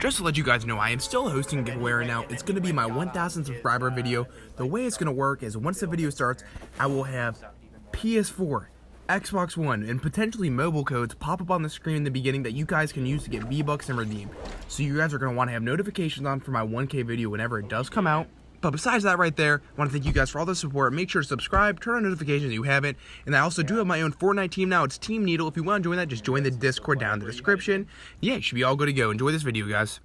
Just to let you guys know, I am still hosting a giveaway right now. It's going to be my 1,000 subscriber video. The way it's going to work is once the video starts, I will have PS4, Xbox One, and potentially mobile codes pop up on the screen in the beginning that you guys can use to get V-Bucks and redeem. So you guys are going to want to have notifications on for my 1K video whenever it does come out. But besides that right there, I want to thank you guys for all the support. Make sure to subscribe, turn on notifications if you haven't. And I also do have my own Fortnite team now. It's Team Needle. If you want to join that, just join the Discord down in the description. Yeah, you should be all good to go. Enjoy this video, guys.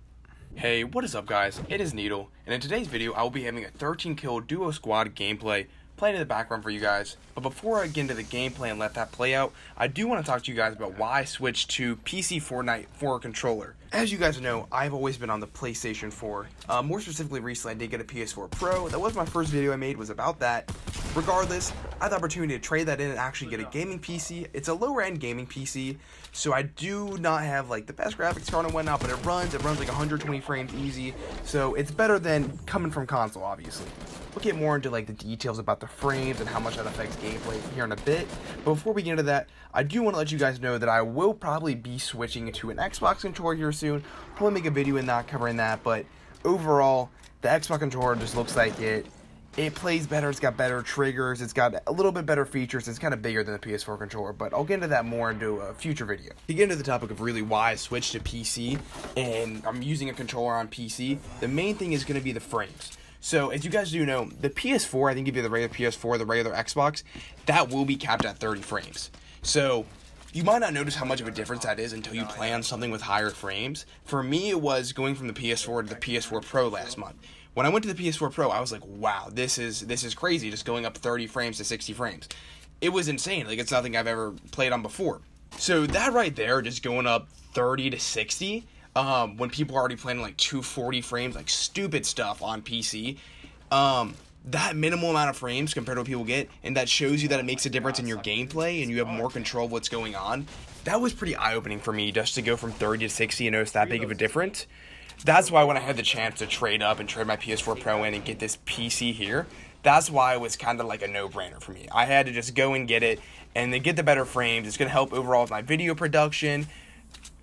Hey, what is up, guys? It is Needle. And in today's video, I will be having a 13-kill duo squad gameplay playing in the background for you guys. But before I get into the gameplay and let that play out, I do want to talk to you guys about why I switched to PC Fortnite for a controller. As you guys know, I've always been on the PlayStation 4. More specifically, recently I did get a PS4 Pro. That was my first video I made, was about that. Regardless, I had the opportunity to trade that in and actually get a gaming PC. It's a lower end gaming PC, so I do not have like the best graphics card and whatnot, but it runs like 120 frames easy, so it's better than coming from console, obviously. We'll get more into like the details about the frames and how much that affects gameplay here in a bit. But before we get into that, I do want to let you guys know that I will probably be switching to an Xbox controller here soon. Probably make a video in that covering that, but overall, the Xbox controller just looks like it plays better, it's got better triggers, it's got a little bit better features, it's kind of bigger than the PS4 controller, but I'll get into that more into a future video. To get into the topic of really why I switched to PC, and I'm using a controller on PC, the main thing is going to be the frames. So, as you guys do know, the PS4, I think if you have the regular PS4, the regular Xbox, that will be capped at 30 frames. So, you might not notice how much of a difference that is until you play on something with higher frames. For me, it was going from the PS4 to the PS4 Pro last month. When I went to the PS4 Pro, I was like, wow, this is crazy, just going up 30 frames to 60 frames. It was insane. Like, it's nothing I've ever played on before. So, that right there, just going up 30 to 60, when people are already playing like 240 frames, like stupid stuff on PC, that minimal amount of frames compared to what people get, and that shows you that it makes a difference in your gameplay and you have more control of what's going on. That was pretty eye-opening for me, just to go from 30 to 60 and notice that big of a difference. That's why when I had the chance to trade up and trade my PS4 Pro in and get this PC here, that's why it was kind of like a no-brainer for me. I had to just go and get it, and then get the better frames. It's going to help overall with my video production,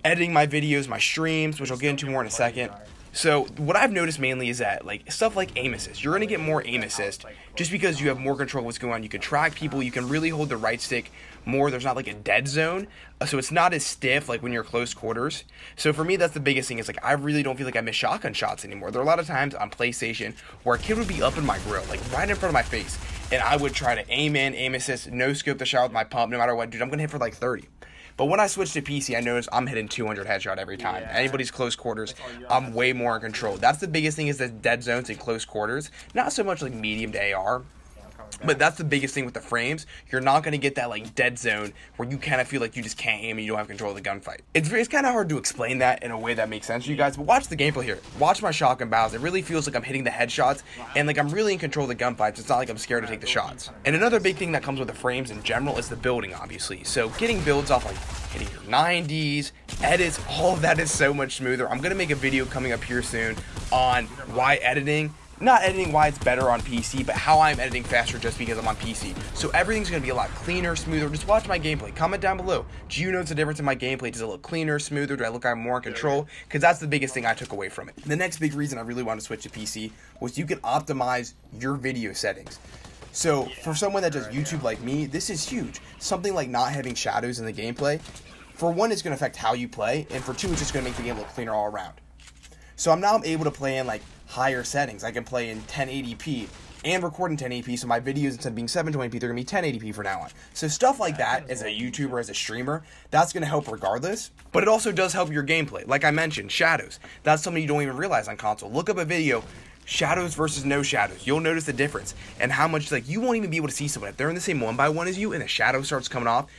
editing my videos, my streams, which I'll get into more in a second. So what I've noticed mainly is that like stuff like aim assist, you're going to get more aim assist just because you have more control of what's going on. You can track people, you can really hold the right stick more. There's not like a dead zone, so it's not as stiff like when you're close quarters. So for me, that's the biggest thing. Is like I really don't feel like I miss shotgun shots anymore. There are a lot of times on PlayStation where a kid would be up in my grill, like right in front of my face, and I would try to aim in, aim assist, no scope the shot with my pump, no matter what. Dude, I'm going to hit for like 30. But when I switch to PC, I notice I'm hitting 200 headshot every time. Yeah. Anybody's close quarters, I'm way more in control. That's the biggest thing, is the dead zones in close quarters. Not so much like medium to AR, but that's the biggest thing with the frames. You're not going to get that like dead zone where you kind of feel like you just can't aim and you don't have control of the gunfight. It's kind of hard to explain that in a way that makes sense to you guys, but watch the gameplay here. Watch my shotgun battles. It really feels like I'm hitting the headshots and like I'm really in control of the gunfights. It's not like I'm scared to take the shots. And another big thing that comes with the frames in general is the building, obviously. So getting builds off like hitting your 90s, edits, all of that is so much smoother. I'm going to make a video coming up here soon on why editing, not editing why it's better on PC, but how I'm editing faster just because I'm on PC. So everything's going to be a lot cleaner, smoother. Just watch my gameplay. Comment down below. Do you notice a difference in my gameplay? Does it look cleaner, smoother? Do I look like I'm more in control? Because that's the biggest thing I took away from it. The next big reason I really wanted to switch to PC was you can optimize your video settings. So for someone that does YouTube like me, this is huge. Something like not having shadows in the gameplay, for one, it's going to affect how you play, and for two, it's just going to make the game look cleaner all around. So I'm now able to play in like higher settings. I can play in 1080p and record in 1080p, so my videos, instead of being 720p, they're going to be 1080p from now on. So stuff like that, as a YouTuber, as a streamer, that's going to help regardless. But it also does help your gameplay. Like I mentioned, shadows. That's something you don't even realize on console. Look up a video, shadows versus no shadows. You'll notice the difference, and how much, like, you won't even be able to see someone. If they're in the same 1x1 as you and the shadow starts coming off,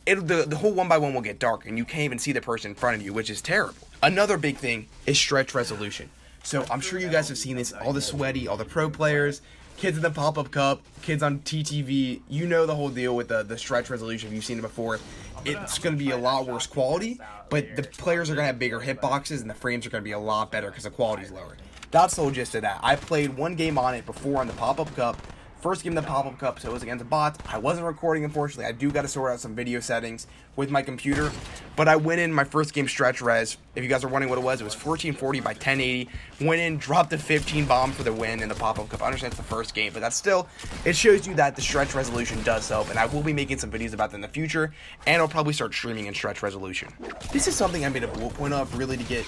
the whole 1x1 will get dark, and you can't even see the person in front of you, which is terrible. Another big thing is stretch resolution. So I'm sure you guys have seen this, all the sweaty, all the pro players, kids in the pop-up cup, kids on TTV, you know the whole deal with the stretch resolution. If you've seen it before, it's going to be a lot worse quality, but the players are going to have bigger hitboxes, and the frames are going to be a lot better because the quality is lower. That's the whole gist of that. I played one game on it before on the pop-up cup, First game of the pop-up cup, so it was against bots. I wasn't recording, unfortunately. I do got to sort out some video settings with my computer. But I went in my first game stretch res. If you guys are wondering what it was 1440 by 1080. Went in, dropped the 15 bomb for the win in the pop-up cup. I understand it's the first game, but that's still, it shows you that the stretch resolution does help. And I will be making some videos about that in the future. And I'll probably start streaming in stretch resolution. This is something I made a bullet point of really to get,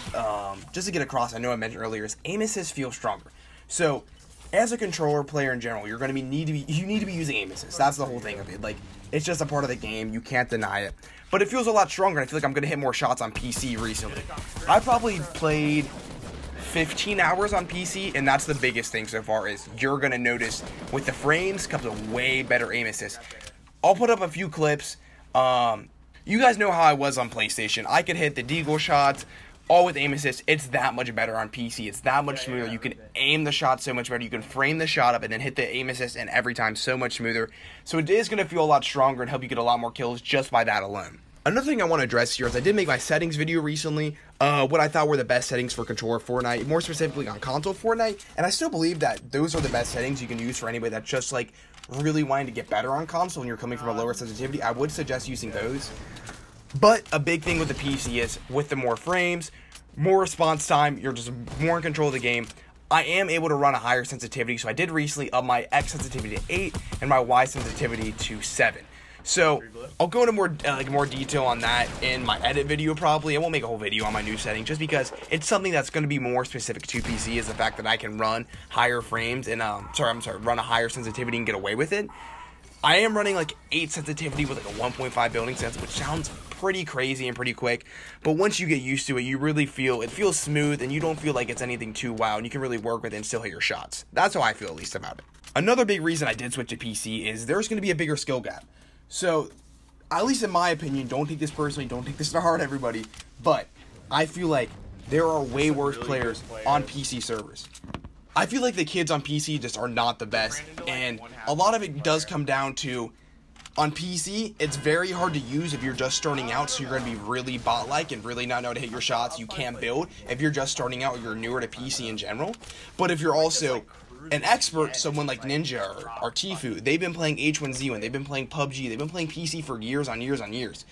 just to get across. I know I mentioned earlier, is aim assist feels stronger. So, as a controller player in general, you need to be using aim assist. That's the whole thing of it. Like, it's just a part of the game. You can't deny it. But it feels a lot stronger. I feel like I'm gonna hit more shots on PC recently. I probably played 15 hours on PC, and that's the biggest thing so far. Is you're gonna notice with the frames comes a way better aim assist. I'll put up a few clips. You guys know how I was on PlayStation. I could hit the deagle shots. All with aim assist, it's that much better on PC. It's that much smoother. You can aim the shot so much better. You can frame the shot up and then hit the aim assist, and every time so much smoother. So it is going to feel a lot stronger and help you get a lot more kills just by that alone. Another thing I want to address here is I did make my settings video recently, what I thought were the best settings for Kontrol Fortnite, more specifically on console Fortnite, and I still believe that those are the best settings you can use for anybody that's just like really wanting to get better on console and you're coming from a lower sensitivity. I would suggest using those. But a big thing with the PC is with the more frames, more response time, you're just more in control of the game. I am able to run a higher sensitivity, so I did recently up my X sensitivity to 8 and my Y sensitivity to 7. So I'll go into more detail on that in my edit video probably. I won't make a whole video on my new setting just because it's something that's going to be more specific to PC, is the fact that I can run higher frames and run a higher sensitivity and get away with it. I am running like 8 sensitivity with like a 1.5 building sense, which sounds pretty crazy and pretty quick, but once you get used to it, you really feel, it feels smooth and you don't feel like it's anything too wild, and you can really work with it and still hit your shots. That's how I feel, at least, about it. Another big reason I did switch to PC is there's going to be a bigger skill gap. So, at least in my opinion, don't take this personally, don't take this to heart, everybody, but I feel like there are way worse players on PC servers. I feel like the kids on PC just are not the best, and a lot of it does come down to, on PC, it's very hard to use if you're just starting out, so you're going to be really bot-like and really not know how to hit your shots. You can't build if you're just starting out or you're newer to PC in general. But if you're also an expert, someone like Ninja or Tifu, they've been playing H1Z1, they've been playing PUBG, they've been playing PC for years on years on years.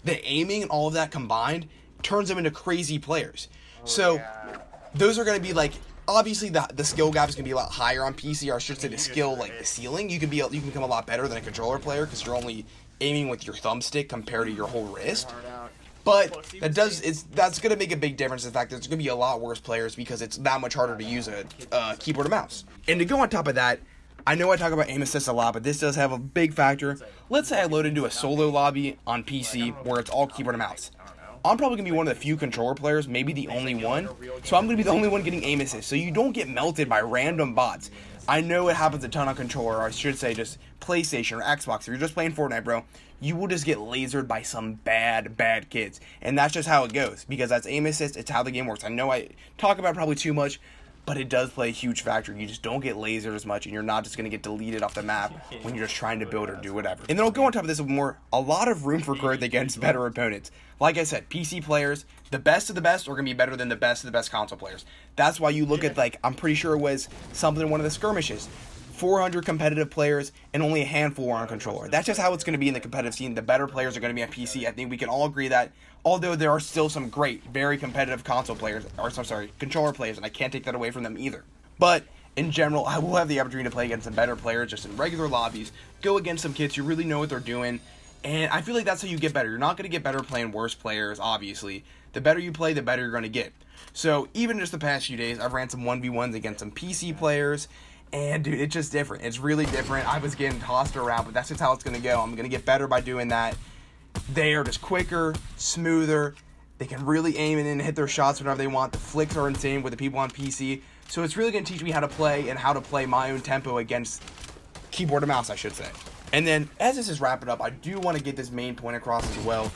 The aiming and all of that combined turns them into crazy players. So those are going to be like, obviously the skill gap is going to be a lot higher on PC, or I should say the skill, like the ceiling. You can become a lot better than a controller player because you're only aiming with your thumbstick compared to your whole wrist. But that's going to make a big difference in the fact that there's going to be a lot worse players because it's that much harder to use a keyboard and mouse. And to go on top of that, I know I talk about aim assist a lot, but this does have a big factor. Let's say I load into a solo lobby on PC where it's all keyboard and mouse. I'm probably going to be one of the few controller players, maybe the only one, so I'm going to be the only one getting aim assist, so you don't get melted by random bots. I know it happens a ton on controller, or I should say just PlayStation or Xbox. If you're just playing Fortnite, bro, you will just get lasered by some bad kids, and that's just how it goes, because that's aim assist, it's how the game works. I know I talk about it probably too much, but it does play a huge factor. You just don't get lasered as much, and you're not just going to get deleted off the map when you're just trying to build or do whatever. And then I'll go on top of this with a lot of room for growth against better opponents. Like I said, PC players, the best of the best are going to be better than the best of the best console players. That's why you look at, like, I'm pretty sure it was something in one of the skirmishes. 400 competitive players, and only a handful were on controller. That's just how it's going to be in the competitive scene. The better players are going to be on PC. I think we can all agree that, although there are still some great, very competitive controller players, and I can't take that away from them either. But in general, I will have the opportunity to play against some better players just in regular lobbies, go against some kids who really know what they're doing, and I feel like that's how you get better. You're not going to get better playing worse players, obviously. The better you play, the better you're going to get. So even just the past few days, I've ran some 1v1s against some PC players, and dude, it's just different. It's really different. I was getting tossed around, but that's just how it's going to go. I'm going to get better by doing that. They are just quicker, smoother. They can really aim in and hit their shots whenever they want. The flicks are insane with the people on PC. So it's really going to teach me how to play and how to play my own tempo against keyboard and mouse, I should say. And then, as this is wrapping up, I do want to get this main point across as well.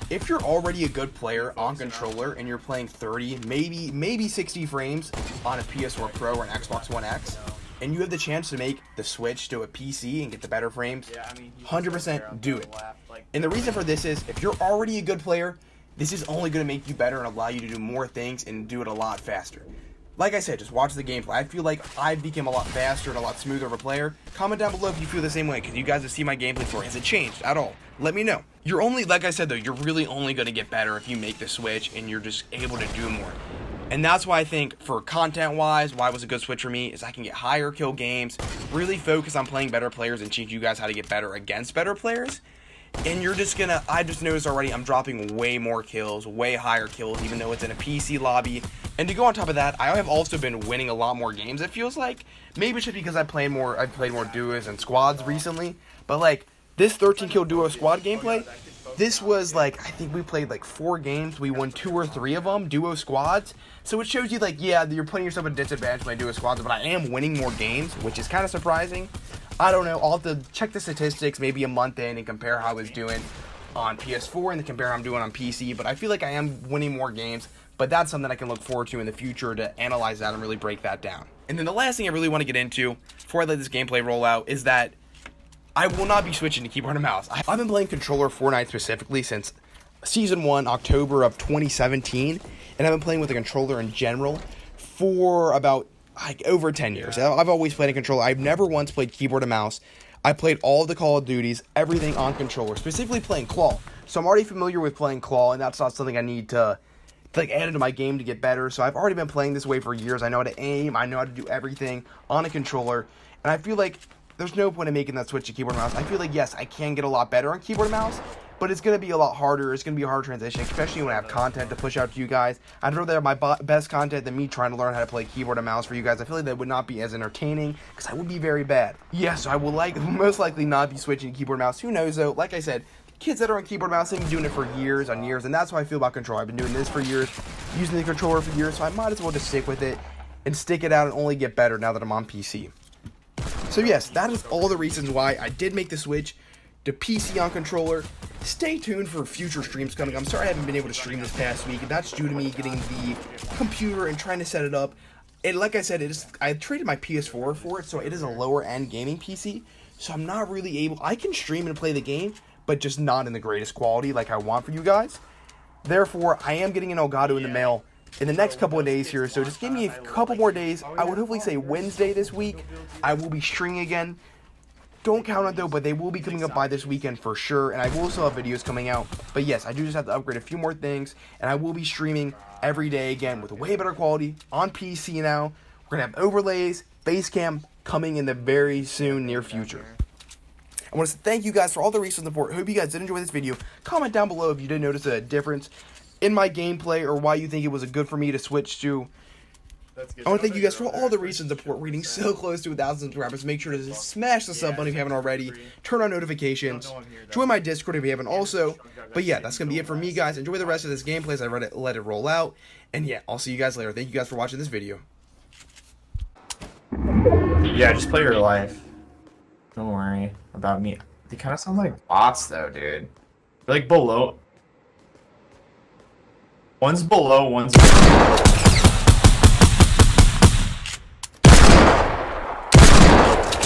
If you're already a good player on controller and you're playing 30, maybe 60 frames on a PS4 Pro or an Xbox One X, and you have the chance to make the switch to a PC and get the better frames, 100% do it. And the reason for this is, if you're already a good player, this is only going to make you better and allow you to do more things and do it a lot faster. like I said, just watch the gameplay. I feel like I've become a lot faster and a lot smoother of a player. Comment down below if you feel the same way, because you guys have seen my gameplay before. Has it changed at all? Let me know. You're only, like I said though, you're really only going to get better if you make the switch and you're just able to do more. And that's why I think, for content-wise, why it was a good switch for me, is I can get higher kill games, really focus on playing better players and teach you guys how to get better against better players. And you're just gonna, I just noticed already, I'm dropping way more kills, way higher kills, even though it's in a PC lobby. And to go on top of that, I have also been winning a lot more games, it feels like. Maybe it's just because I've played more duos and squads recently. But like, this 13 kill duo squad gameplay, this was like, I think we played like 4 games, we won 2 or 3 of them, duo squads. So it shows you like, yeah, you're putting yourself at a disadvantage when I duo squads, but I am winning more games, which is kind of surprising. I don't know, I'll have to check the statistics maybe a month in and compare how I was doing on PS4 and compare how I'm doing on PC, but I feel like I am winning more games, but that's something I can look forward to in the future to analyze that and really break that down. And then the last thing I really want to get into before I let this gameplay roll out is that I will not be switching to keyboard and mouse. I've been playing Kontrol Freek specifically since Season 1, October of 2017, and I've been playing with a controller in general for about like over 10 years. I've always played a controller. I've never once played keyboard and mouse. I played all of the Call of Duties, everything on controller, specifically playing Claw. So I'm already familiar with playing Claw, and that's not something I need to like add into my game to get better. So I've already been playing this way for years. I know how to aim. I know how to do everything on a controller, and I feel like there's no point in making that switch to keyboard and mouse. I feel like, yes, I can get a lot better on keyboard and mouse, but it's going to be a lot harder. It's going to be a hard transition, especially when I have content to push out to you guys. I'd rather have my best content than me trying to learn how to play keyboard and mouse for you guys. I feel like that would not be as entertaining, because I would be very bad. Yes, I will most likely not be switching to keyboard and mouse. Who knows, though? Like I said, kids that are on keyboard and mouse, they've been doing it for years on years, and that's how I feel about control. I've been doing this for years, using the controller for years, so I might as well just stick with it and stick it out and only get better now that I'm on PC. So yes, that is all the reasons why I did make the switch to PC on controller. Stay tuned for future streams coming. I'm sorry I haven't been able to stream this past week, and that's due to me getting the computer and trying to set it up. And like I said, I traded my PS4 for it, so it is a lower end gaming PC. So I'm not really able, I can stream and play the game, but just not in the greatest quality like I want for you guys. Therefore, I am getting an Elgato in the mail in the next couple of days here, so just give me a couple more days. I would hopefully say Wednesday this week. I will be streaming again. Don't count on it though, but they will be coming up by this weekend for sure, and I will still have videos coming out. But yes, I do just have to upgrade a few more things, and I will be streaming every day again with way better quality on PC now. We're going to have overlays, face cam coming in the very soon near future. I want to thank you guys for all the recent support. I hope you guys did enjoy this video. Comment down below if you did notice a difference in my gameplay or why you think it was good for me to switch to. I want to thank you guys for all the recent support. We're getting so close to 1,000 subscribers. Make sure to smash the sub button if you haven't already. Turn on notifications. Join my Discord if you haven't also. But yeah, that's going to be it for me, guys. Enjoy the rest of this gameplay as I let it roll out. And yeah, I'll see you guys later. Thank you guys for watching this video. Yeah, just play your life. Don't worry about me. They kind of sound like bots though, dude. They're like below. One's below, one's below.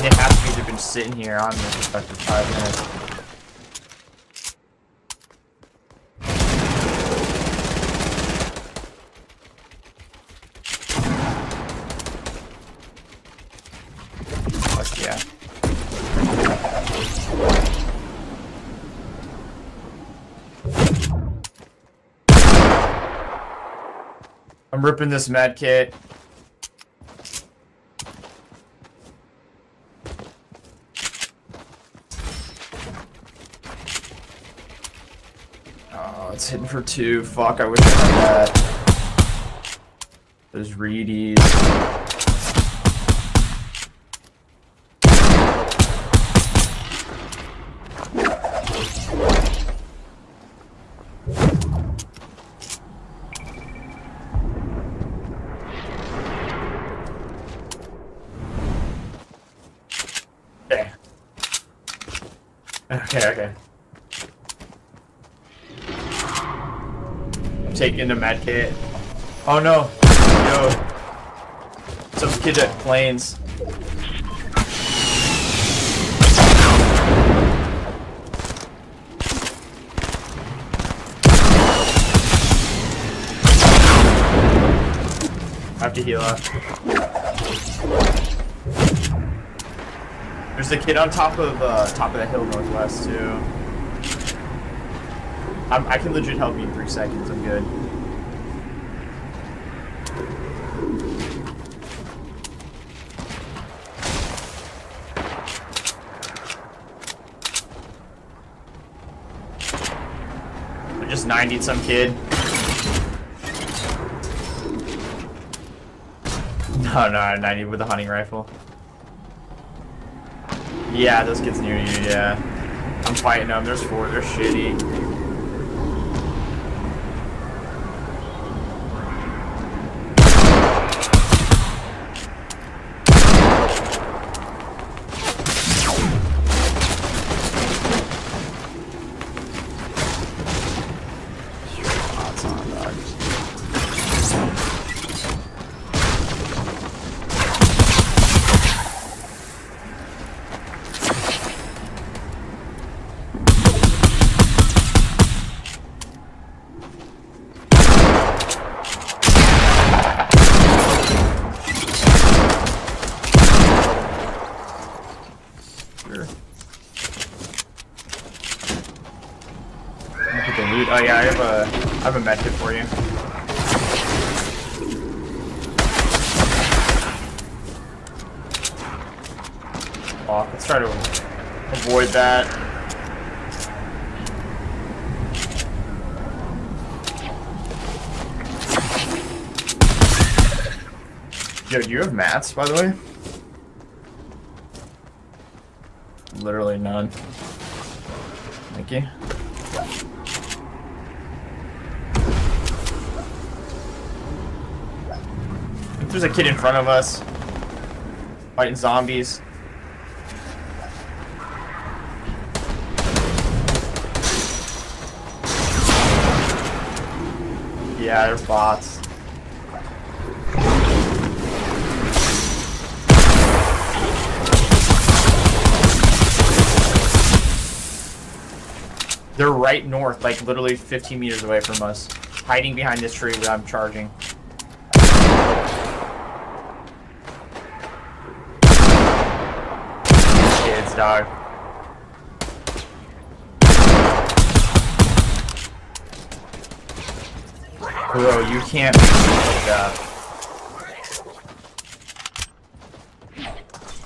They have to either been sitting here on this for 5 minutes. Fuck yeah. I'm ripping this med kit. Oh, it's hitting for 2. Fuck, I wish I had that. Those reedies. Okay. I'm taking the med kit. Oh no! Yo! Some kid at planes. have to heal up. There's a kid on top of the hill northwest too. I can legit help you in 3 seconds. I'm good. I just 90'd some kid. No, I 90 with a hunting rifle. Yeah, those kids near you, yeah. I'm fighting them, there's 4, they're shitty. Oh yeah, I have a med kit for you. Oh, let's try to avoid that. Yo, do you have mats, by the way? Literally none. Thank you. There's a kid in front of us fighting zombies. Yeah, they're bots. They're right north, like literally 15 meters away from us, hiding behind this tree where I'm charging. Dog. Bro, you can't make me like that.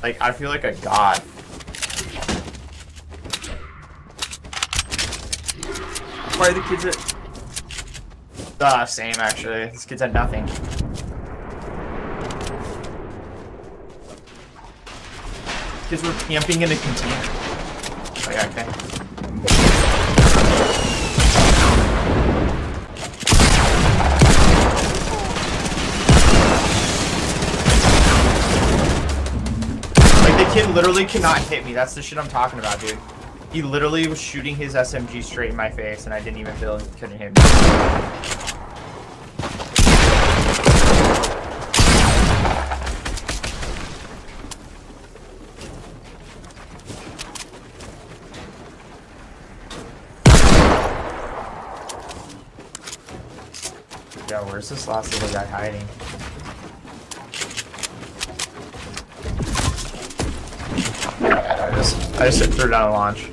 Like, I feel like a god. Why are the kids at... same actually. This kid's at nothing. Because we're camping in a container. Oh, yeah, okay. Like, the kid literally cannot hit me. That's the shit I'm talking about, dude. He literally was shooting his SMG straight in my face, and I didn't even feel it. He couldn't hit me. Yeah, where's this last little guy hiding? I just threw down a launch.